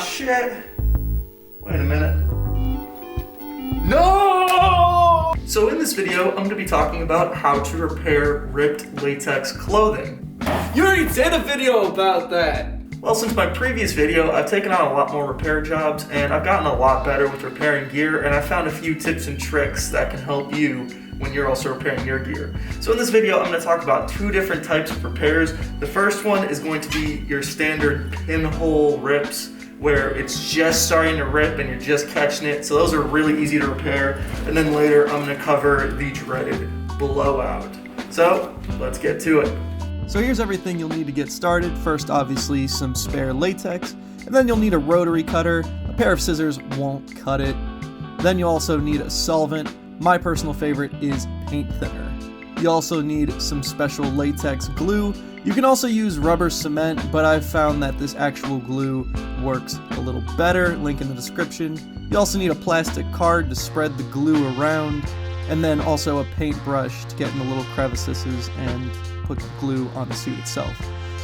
shit. Wait a minute. No! So in this video, I'm gonna be talking about how to repair ripped latex clothing. You already did a video about that. Well, since my previous video, I've taken on a lot more repair jobs and I've gotten a lot better with repairing gear, and I found a few tips and tricks that can help you when you're also repairing your gear. So in this video, I'm going to talk about two different types of repairs. The first one is going to be your standard pinhole rips, where it's just starting to rip and you're just catching it. So those are really easy to repair. And then later, I'm going to cover the dreaded blowout. So let's get to it. So here's everything you'll need to get started. First, obviously, some spare latex, and then you'll need a rotary cutter. A pair of scissors won't cut it. Then you'll also need a solvent. My personal favorite is paint thinner. You also need some special latex glue. You can also use rubber cement, but I've found that this actual glue works a little better. Link in the description. You also need a plastic card to spread the glue around, and then also a paintbrush to get in the little crevices and put the glue on the suit itself.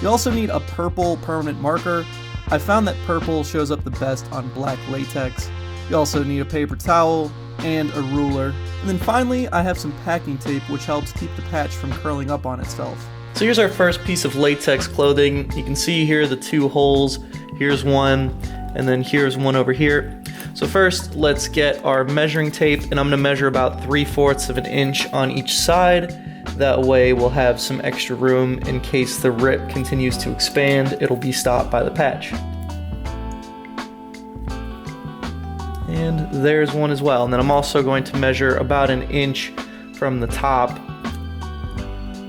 You also need a purple permanent marker. I found that purple shows up the best on black latex. You also need a paper towel and a ruler. And then finally, I have some packing tape, which helps keep the patch from curling up on itself. So here's our first piece of latex clothing. You can see here the two holes. Here's one, and then here's one over here. So first, let's get our measuring tape, and I'm gonna measure about 3/4 of an inch on each side. That way we'll have some extra room in case the rip continues to expand. It'll be stopped by the patch. And there's one as well. And then I'm also going to measure about an inch from the top,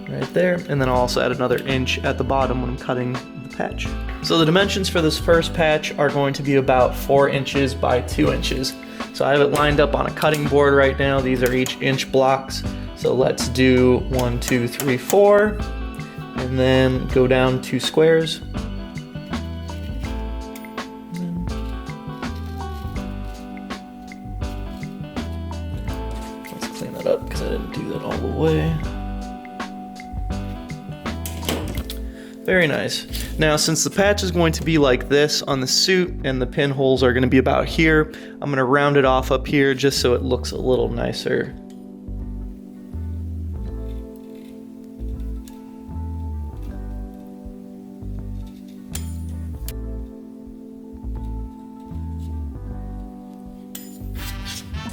right there. And then I'll also add another inch at the bottom when I'm cutting the patch. So the dimensions for this first patch are going to be about 4 inches by 2 inches. So I have it lined up on a cutting board right now. These are each inch blocks. So let's do 1, 2, 3, 4, and then go down 2 squares. Let's clean that up because I didn't do that all the way. Very nice. Now, since the patch is going to be like this on the suit and the pinholes are going to be about here, I'm going to round it off up here just so it looks a little nicer.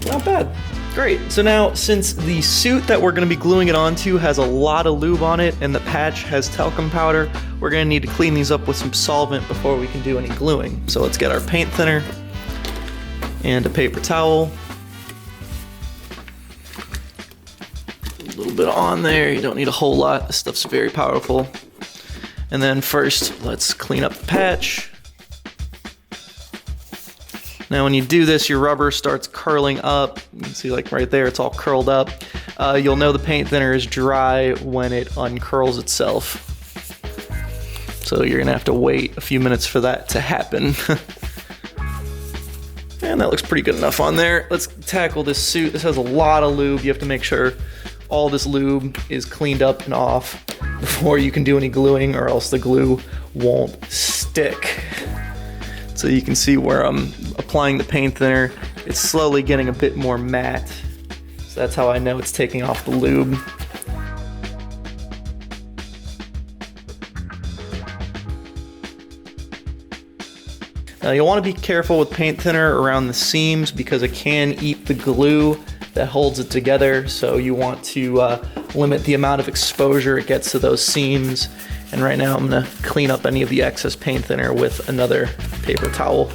Not bad. Great. So now, since the suit that we're going to be gluing it onto has a lot of lube on it and the patch has talcum powder, we're going to need to clean these up with some solvent before we can do any gluing. So let's get our paint thinner and a paper towel. A little bit on there. You don't need a whole lot. This stuff's very powerful. And then first, let's clean up the patch. Now when you do this, your rubber starts curling up. You can see like right there, it's all curled up. You'll know the paint thinner is dry when it uncurls itself. So you're gonna have to wait a few minutes for that to happen. And that looks pretty good enough on there. Let's tackle this suit. This has a lot of lube. You have to make sure all this lube is cleaned up and off before you can do any gluing, or else the glue won't stick. So you can see where I'm applying the paint thinner, it's slowly getting a bit more matte. So that's how I know it's taking off the lube. Now you'll want to be careful with paint thinner around the seams because it can eat the glue that holds it together. So you want to limit the amount of exposure it gets to those seams. And right now I'm gonna clean up any of the excess paint thinner with another paper towel.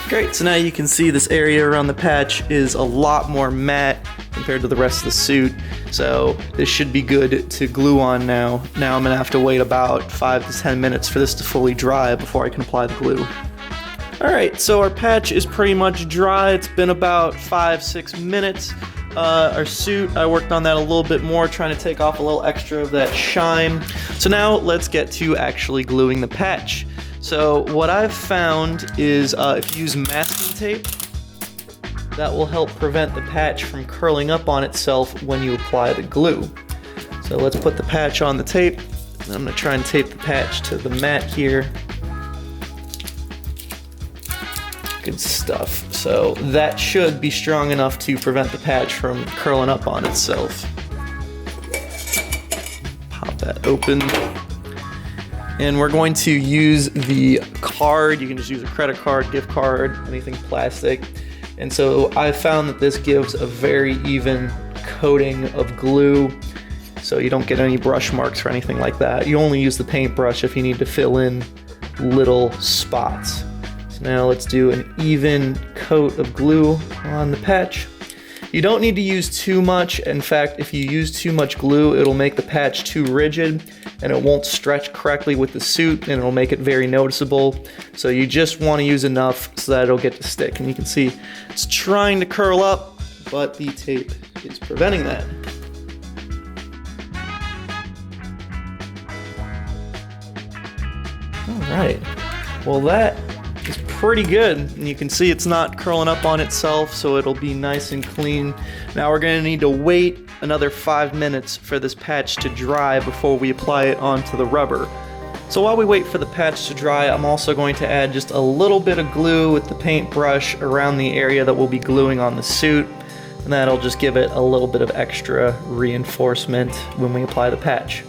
Great, so now you can see this area around the patch is a lot more matte compared to the rest of the suit. So this should be good to glue on now. Now I'm gonna have to wait about 5 to 10 minutes for this to fully dry before I can apply the glue. All right, so our patch is pretty much dry. It's been about 5-6 minutes. Our suit, I worked on that a little bit more, trying to take off a little extra of that shine. So now let's get to actually gluing the patch. So what I've found is if you use masking tape, that will help prevent the patch from curling up on itself when you apply the glue. So let's put the patch on the tape. And I'm going to try and tape the patch to the mat here. Good stuff. So that should be strong enough to prevent the patch from curling up on itself. Pop that open. And we're going to use the card. You can just use a credit card, gift card, anything plastic. And so I found that this gives a very even coating of glue, so you don't get any brush marks or anything like that. You only use the paintbrush if you need to fill in little spots. So now let's do an even coat of glue on the patch. You don't need to use too much. In fact, if you use too much glue, it'll make the patch too rigid and it won't stretch correctly with the suit and it'll make it very noticeable. So you just want to use enough so that it'll get to stick. And you can see it's trying to curl up, but the tape is preventing that. All right, well that is pretty good. And you can see it's not curling up on itself, so it'll be nice and clean. Now we're gonna need to wait another 5 minutes for this patch to dry before we apply it onto the rubber. So while we wait for the patch to dry, I'm also going to add just a little bit of glue with the paintbrush around the area that we'll be gluing on the suit, and that'll just give it a little bit of extra reinforcement when we apply the patch.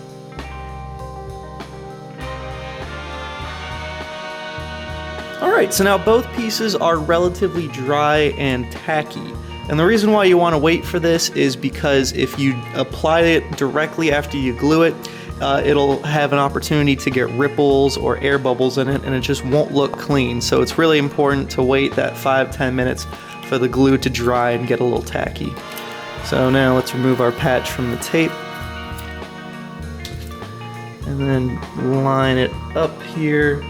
Alright, so now both pieces are relatively dry and tacky. And the reason why you want to wait for this is because if you apply it directly after you glue it, it'll have an opportunity to get ripples or air bubbles in it and it just won't look clean. So it's really important to wait that 5-10 minutes for the glue to dry and get a little tacky. So now let's remove our patch from the tape. And then line it up here.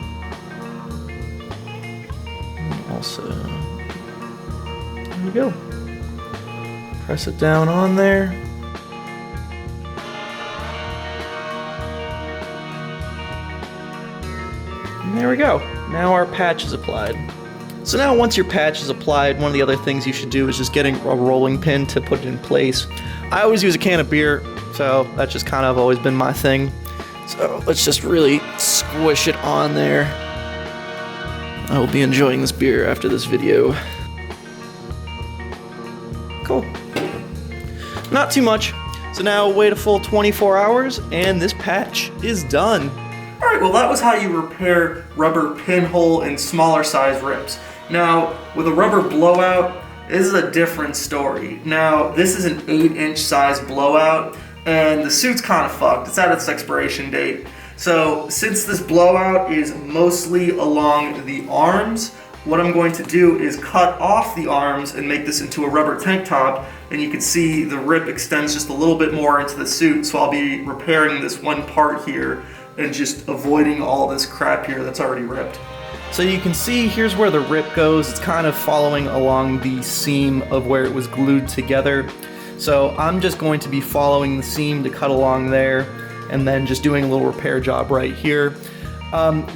Also, there we go. Press it down on there. And there we go. Now our patch is applied. So now once your patch is applied, one of the other things you should do is just getting a rolling pin to put it in place. I always use a can of beer, so that's just kind of always been my thing. So let's just really squish it on there. I will be enjoying this beer after this video. Cool. Not too much. So now wait a full 24 hours and this patch is done. Alright, well that was how you repair rubber pinhole and smaller size rips. Now, with a rubber blowout, this is a different story. Now, this is an 8-inch size blowout and the suit's kind of fucked. It's at its expiration date. So since this blowout is mostly along the arms, what I'm going to do is cut off the arms and make this into a rubber tank top, and you can see the rip extends just a little bit more into the suit, so I'll be repairing this one part here and just avoiding all this crap here that's already ripped. So you can see here's where the rip goes. It's kind of following along the seam of where it was glued together. So I'm just going to be following the seam to cut along there, and then just doing a little repair job right here.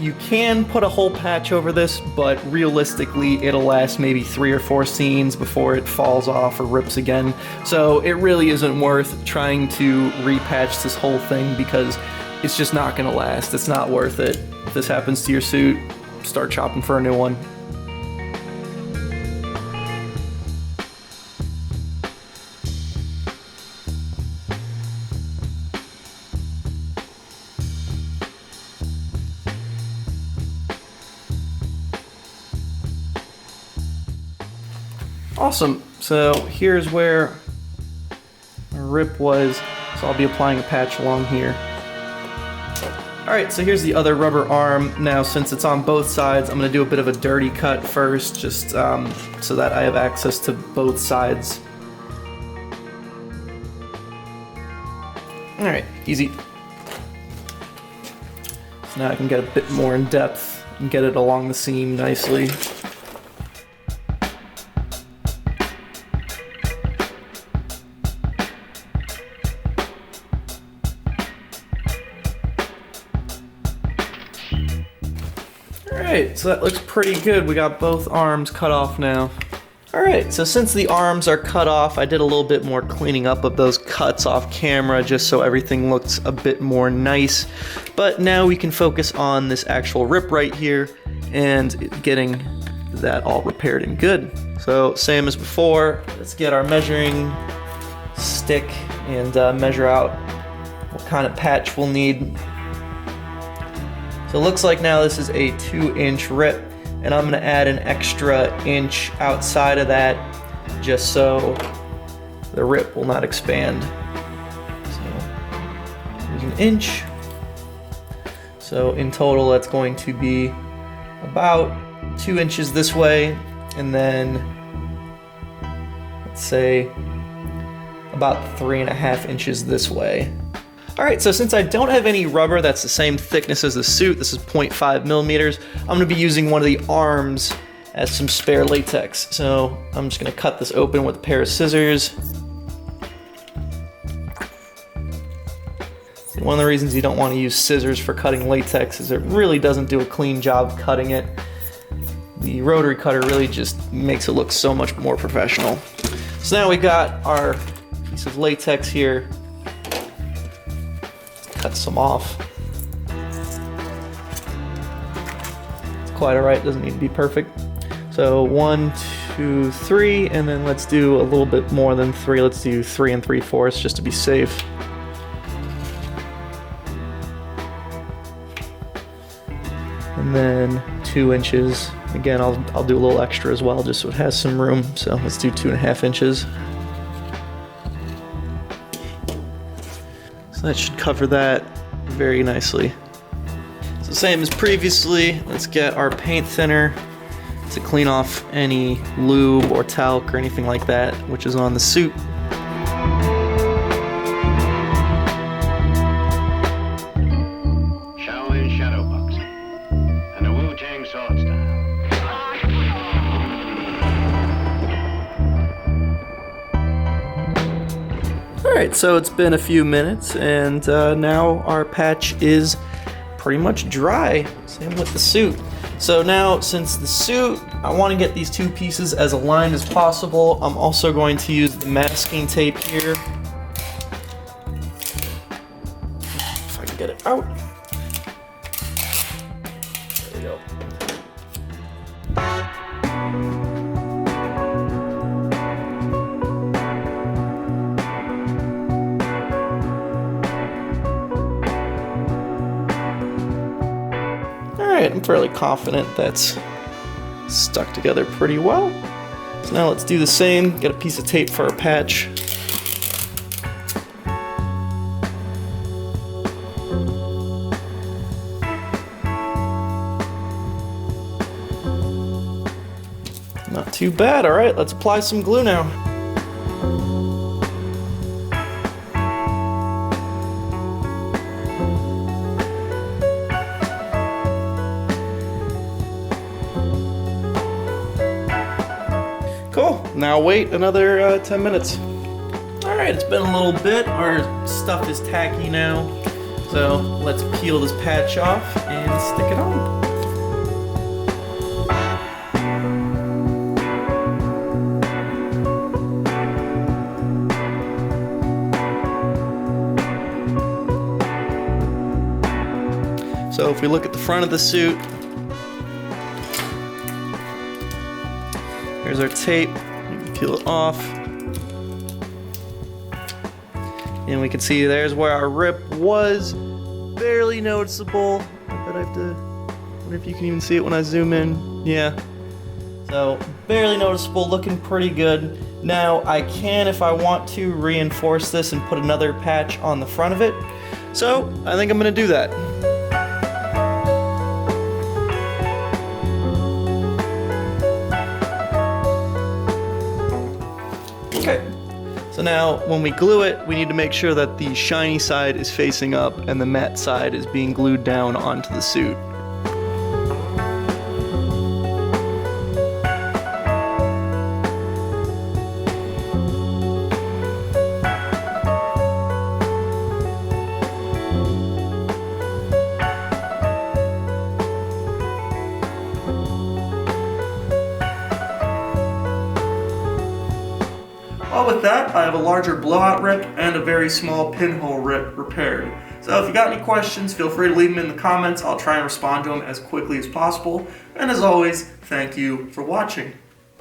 You can put a whole patch over this, but realistically it'll last maybe 3 or 4 scenes before it falls off or rips again. So it really isn't worth trying to repatch this whole thing because it's just not gonna last. It's not worth it. If this happens to your suit, start shopping for a new one. Awesome, so here's where our rip was, so I'll be applying a patch along here. Alright, so here's the other rubber arm. Now since it's on both sides, I'm going to do a bit of a dirty cut first, just so that I have access to both sides. Alright, easy. So now I can get a bit more in depth and get it along the seam nicely. Alright, so that looks pretty good. We got both arms cut off now. Alright, so since the arms are cut off, I did a little bit more cleaning up of those cuts off camera just so everything looks a bit more nice. But now we can focus on this actual rip right here and getting that all repaired and good. So same as before, let's get our measuring stick and measure out what kind of patch we'll need. So it looks like now this is a 2-inch rip, and I'm gonna add an extra inch outside of that just so the rip will not expand. So here's an inch. So in total that's going to be about 2 inches this way, and then let's say about 3.5 inches this way. All right, so since I don't have any rubber that's the same thickness as the suit, this is 0.5 millimeters, I'm gonna be using one of the arms as some spare latex. So I'm just gonna cut this open with a pair of scissors. One of the reasons you don't want to use scissors for cutting latex is it really doesn't do a clean job of cutting it. The rotary cutter really just makes it look so much more professional. So now we got our piece of latex here. Cut some off. It's quite alright, doesn't need to be perfect. So 1, 2, 3, and then let's do a little bit more than 3. Let's do 3 3/4 just to be safe. And then 2 inches. Again, I'll do a little extra as well, just so it has some room. So let's do 2.5 inches. So that should cover that very nicely. So same as previously, let's get our paint thinner to clean off any lube or talc or anything like that which is on the suit. Alright, so it's been a few minutes, and now our patch is pretty much dry. Same with the suit. So now, since the suit, I want to get these two pieces as aligned as possible, I'm also going to use the masking tape here. If I can get it out. There we go. Alright, I'm fairly confident that's stuck together pretty well. So now let's do the same, get a piece of tape for our patch. Not too bad, alright, let's apply some glue now. Cool, now wait another 10 minutes. All right, it's been a little bit. Our stuff is tacky now. So let's peel this patch off and stick it on. So if we look at the front of the suit, here's our tape. You can peel it off. And we can see there's where our rip was. Barely noticeable. I bet I have to, wonder if you can even see it when I zoom in. Yeah. So barely noticeable, looking pretty good. Now I can, if I want to, reinforce this and put another patch on the front of it. So I think I'm gonna do that. Okay, so now when we glue it, we need to make sure that the shiny side is facing up and the matte side is being glued down onto the suit. Well, with that, I have a larger blowout rip and a very small pinhole rip repaired. So if you got any questions, feel free to leave them in the comments. I'll try and respond to them as quickly as possible. And as always, thank you for watching.